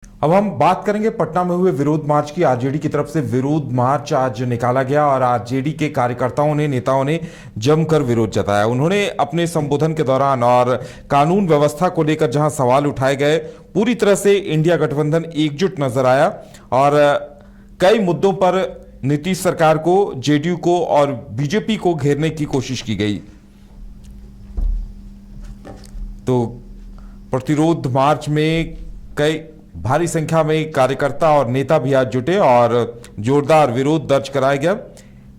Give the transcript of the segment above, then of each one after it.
अब हम बात करेंगे पटना में हुए विरोध मार्च की। आरजेडी की तरफ से विरोध मार्च आज निकाला गया और आरजेडी के कार्यकर्ताओं ने, नेताओं ने जमकर विरोध जताया। उन्होंने अपने संबोधन के दौरान और कानून व्यवस्था को लेकर जहां सवाल उठाए गए, पूरी तरह से इंडिया गठबंधन एकजुट नजर आया और कई मुद्दों पर नीतीश सरकार को, जेडीयू को और बीजेपी को घेरने की कोशिश की गई। तो प्रतिरोध मार्च में कई भारी संख्या में कार्यकर्ता और नेता भी आज जुटे और जोरदार विरोध दर्ज कराया गया।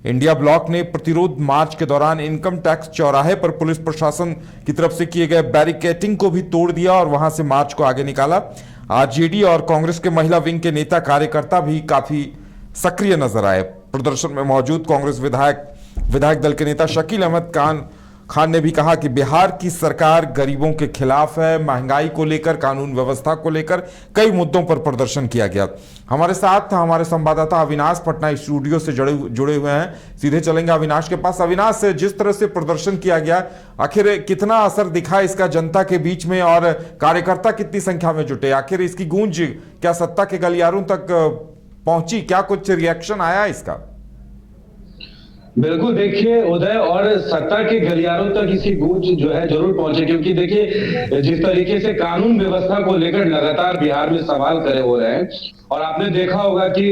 इंडिया ब्लॉक ने प्रतिरोध मार्च के दौरान इनकम टैक्स चौराहे पर पुलिस प्रशासन की तरफ से किए गए बैरिकेडिंग को भी तोड़ दिया और वहां से मार्च को आगे निकाला। आरजेडी और कांग्रेस के महिला विंग के नेता कार्यकर्ता भी काफी सक्रिय नजर आए। प्रदर्शन में मौजूद कांग्रेस विधायक दल के नेता शकील अहमद खान ने भी कहा कि बिहार की सरकार गरीबों के खिलाफ है। महंगाई को लेकर, कानून व्यवस्था को लेकर कई मुद्दों पर प्रदर्शन किया गया। हमारे साथ हमारे संवाददाता अविनाश पटना स्टूडियो से जुड़े हुए हैं। सीधे चलेंगे अविनाश के पास। अविनाश, जिस तरह से प्रदर्शन किया गया, आखिर कितना असर दिखा इसका जनता के बीच में और कार्यकर्ता कितनी संख्या में जुटे? आखिर इसकी गूंज क्या सत्ता के गलियारों तक पहुंची? क्या कुछ रिएक्शन आया इसका? बिल्कुल, देखिए उदय, और सत्ता के गलियारों तक इसकी गूंज जो है जरूर पहुंचे, क्योंकि देखिए जिस तरीके से कानून व्यवस्था को लेकर लगातार बिहार में सवाल खड़े हो रहे हैं और आपने देखा होगा कि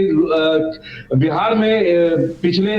बिहार में पिछले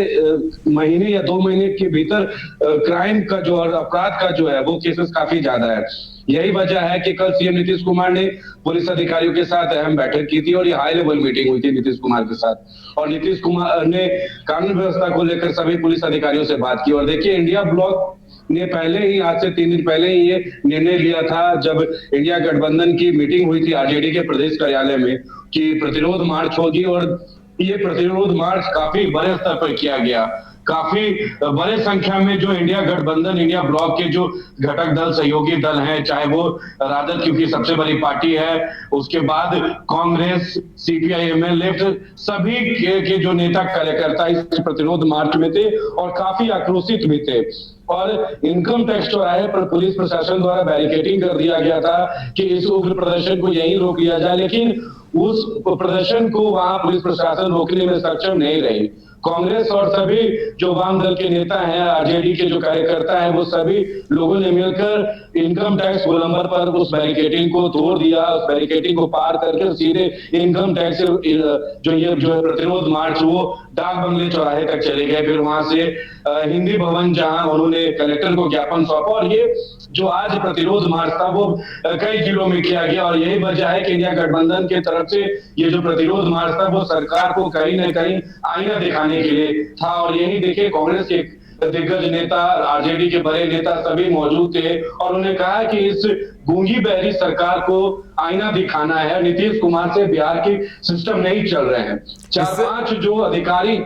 महीने या 2 महीने के भीतर क्राइम का जो और अपराध का जो है वो केसेस काफी ज्यादा है। यही वजह है कि कल सीएम नीतीश कुमार ने पुलिस अधिकारियों के साथ अहम बैठक की थी और ये हाई लेवल मीटिंग हुई थी नीतीश कुमार के साथ, और नीतीश कुमार ने कानून व्यवस्था को लेकर सभी पुलिस अधिकारियों से बात की। और देखिए, इंडिया ब्लॉक ने पहले ही, आज से 3 दिन पहले ही ये निर्णय लिया था जब इंडिया गठबंधन की मीटिंग हुई थी आरजेडी के प्रदेश कार्यालय में कि प्रतिरोध मार्च होगी, और ये प्रतिरोध मार्च काफी बड़े स्तर पर किया गया। काफी बड़े संख्या में जो इंडिया गठबंधन, इंडिया ब्लॉक के जो घटक दल, सहयोगी दल हैं, चाहे वो राजद क्योंकि सबसे बड़ी पार्टी है, उसके बाद कांग्रेस, सीपीआई, एमएल, लेफ्ट, सभी के जो नेता कार्यकर्ता इस प्रतिरोध मार्च में थे और काफी आक्रोशित भी थे। और इनकम टैक्स चौराहे पर पुलिस प्रशासन द्वारा बैरिकेडिंग कर दिया गया था कि इस उग्र प्रदर्शन को यहीं रोक लिया जाए, लेकिन उस प्रदर्शन को वहां पुलिस प्रशासन रोकने में सक्षम नहीं रही। कांग्रेस और सभी जो वाम दल के नेता हैं, आरजेडी के जो कार्यकर्ता हैं, वो सभी लोगों ने मिलकर इनकम टैक्स गोलंबर पर उस बैरिकेडिंग को तोड़ दिया। उस बैरिकेडिंग को पार करके सीधे इनकम टैक्स जो प्रतिरोध मार्च वो डाक बंगले चौराहे तक चले गए। फिर वहां से हिंदी भवन, जहां उन्होंने कलेक्टर को ज्ञापन सौंपा, और ये जो आज प्रतिरोध मार्च था वो कई जिलों में किया गया। और यही वजह है कि इंडिया गठबंधन की तरफ से ये जो प्रतिरोध मार्च था वो सरकार को कहीं ना कहीं आईना दिखाने के लिए था। और यही देखिए, कांग्रेस के दिग्गज नेता, आरजेडी के बड़े नेता सभी मौजूद थे और उन्होंने कहा कि इस गूंगी बहरी सरकार को आईना दिखाना है। नीतीश कुमार से बिहार की सिस्टम नहीं चल रहे हैं। 4-5 जो अधिकारी।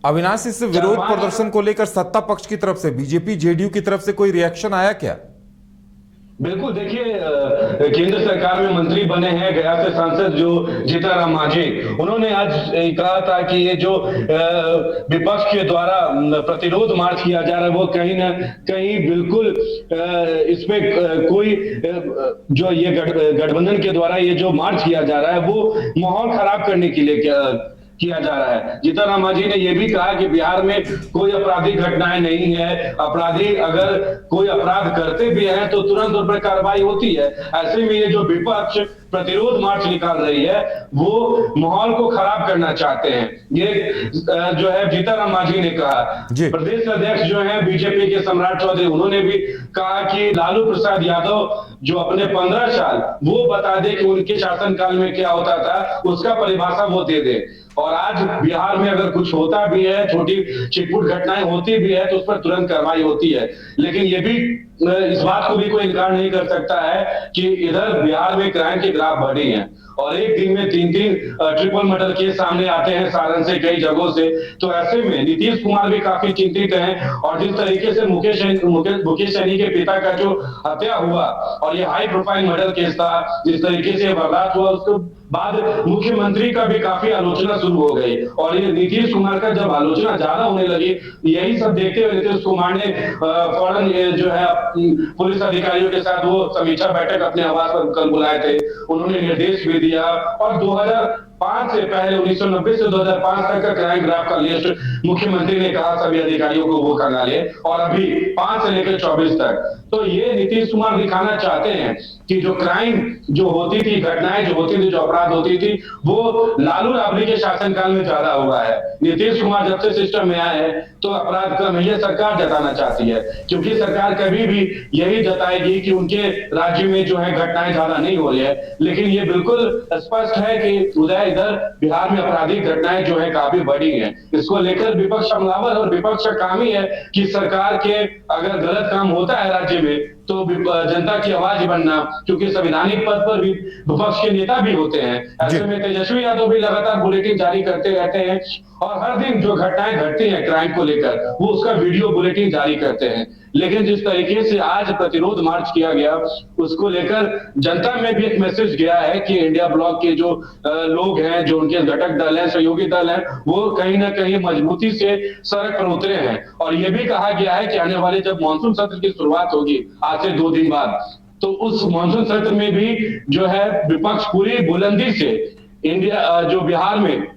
अविनाश, इस विरोध प्रदर्शन को लेकर सत्ता पक्ष की तरफ से, बीजेपी, जेडीयू की तरफ से कोई रिएक्शन आया क्या? बिल्कुल, देखिए केंद्र सरकार में मंत्री बने हैं गया से सांसद जो जीतन मांझी, उन्होंने आज कहा था कि ये जो विपक्ष के द्वारा प्रतिरोध मार्च किया जा रहा है वो कहीं ना कहीं बिल्कुल इसमें कोई जो ये गठबंधन के द्वारा ये जो मार्च किया जा रहा है वो माहौल खराब करने के लिए किया जा रहा है। जीतन राम मांझी ने यह भी कहा कि बिहार में कोई आपराधिक घटनाएं नहीं है, अपराधी अगर कोई अपराध करते भी हैं तो तुरंत उन पर कार्रवाई होती है। ऐसे में ये जो विपक्ष प्रतिरोध मार्च निकाल रही है वो माहौल को खराब करना चाहते हैं, ये जो है जीतन राम मांझी ने कहा। प्रदेश अध्यक्ष जो है बीजेपी के सम्राट चौधरी, उन्होंने भी कहा कि लालू प्रसाद यादव जो अपने 15 साल वो बता दे कि उनके शासनकाल में क्या होता था, उसका परिभाषा वो दे दे। और आज बिहार में अगर कुछ होता भी है, छोटी छिटपुट घटनाएं होती भी है तो उस पर तुरंत कार्रवाई होती है। लेकिन ये भी, इस बात को भी कोई इनकार नहीं कर सकता है कि इधर बिहार में क्राइम के ग्राफ बढ़े हैं और एक दिन में 3-3 ट्रिपल मर्डर केस सामने आते हैं सारण से, कई जगहों से। तो ऐसे में नीतीश कुमार भी काफी चिंतित हैं और जिस तरीके से मुकेश सैनी के पिता का जो हत्या हुआ और ये हाई प्रोफाइल मर्डर केस था, जिस तरीके से वारदात हुआ, उसको बाद मुख्यमंत्री का भी काफी आलोचना शुरू हो गई और ये नीतीश कुमार का जब आलोचना ज्यादा होने लगी, यही सब देखते हुए नीतीश कुमार ने फौरन जो है पुलिस अधिकारियों के साथ वो समीक्षा बैठक अपने आवास पर कल बुलाए थे। उन्होंने निर्देश भी दिया और 2005 से पहले 1990 से 2005 तक का क्राइम ग्राफ का लिस्ट मुख्यमंत्री ने कहा सभी अधिकारियों को वो करना ले, और अभी 5 से लेकर 24 तक। तो ये नीतीश कुमार दिखाना चाहते हैं कि जो क्राइम जो होती थी, घटनाएं जो होती थी, जो अपराध होती थी, वो लालू राबड़ी के शासनकाल में ज्यादा हुआ है। नीतीश कुमार जब से सिस्टम में आए हैं तो अपराध कम है, ये सरकार जताना चाहती है, क्योंकि सरकार कभी भी यही जताएगी कि उनके राज्य में जो है घटनाएं ज्यादा नहीं हो रही है। लेकिन ये बिल्कुल स्पष्ट है कि उदय इधर बिहार में आपराधिक घटनाएं जो है काफी बढ़ी हैं। इसको लेकर विपक्ष हमलावर और विपक्ष का काम ही है कि सरकार के अगर गलत काम होता है राज्य में तो जनता की आवाज बनना, क्योंकि संवैधानिक पद पर भी विपक्ष के नेता भी होते हैं। ऐसे में तेजस्वी यादव भी लगातार बुलेटिन जारी करते रहते हैं और हर दिन जो घटनाएं घटती हैं क्राइम को लेकर वो उसका वीडियो बुलेटिन जारी करते हैं। लेकिन जिस तरीके से आज प्रतिरोध मार्च किया गया उसको लेकर जनता में भी एक मैसेज गया है कि इंडिया ब्लॉक के जो लोग हैं, जो उनके घटक दल हैं, सहयोगी दल हैं, वो कहीं ना कहीं मजबूती से सड़क पर उतरे हैं। और ये भी कहा गया है कि आने वाले जब मानसून सत्र की शुरुआत होगी आज से 2 दिन बाद, तो उस मानसून सत्र में भी जो है विपक्ष पूरी बुलंदी से इंडिया जो बिहार में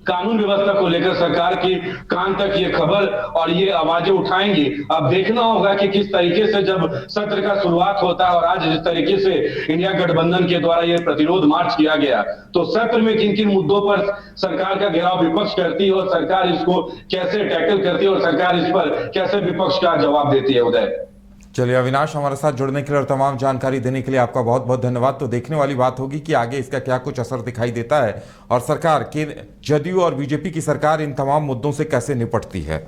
कानून व्यवस्था को लेकर सरकार की कान तक ये खबर और ये आवाजें उठाएंगी। अब देखना होगा कि किस तरीके से जब सत्र का शुरुआत होता है और आज जिस तरीके से इंडिया गठबंधन के द्वारा ये प्रतिरोध मार्च किया गया, तो सत्र में किन किन मुद्दों पर सरकार का घेराव विपक्ष करती है और सरकार इसको कैसे टैकल करती है और सरकार इस पर कैसे विपक्ष का जवाब देती है। उदय, चलिए अविनाश, हमारे साथ जुड़ने के लिए और तमाम जानकारी देने के लिए आपका बहुत बहुत धन्यवाद। तो देखने वाली बात होगी कि आगे इसका क्या कुछ असर दिखाई देता है और सरकार के जदयू और बीजेपी की सरकार इन तमाम मुद्दों से कैसे निपटती है।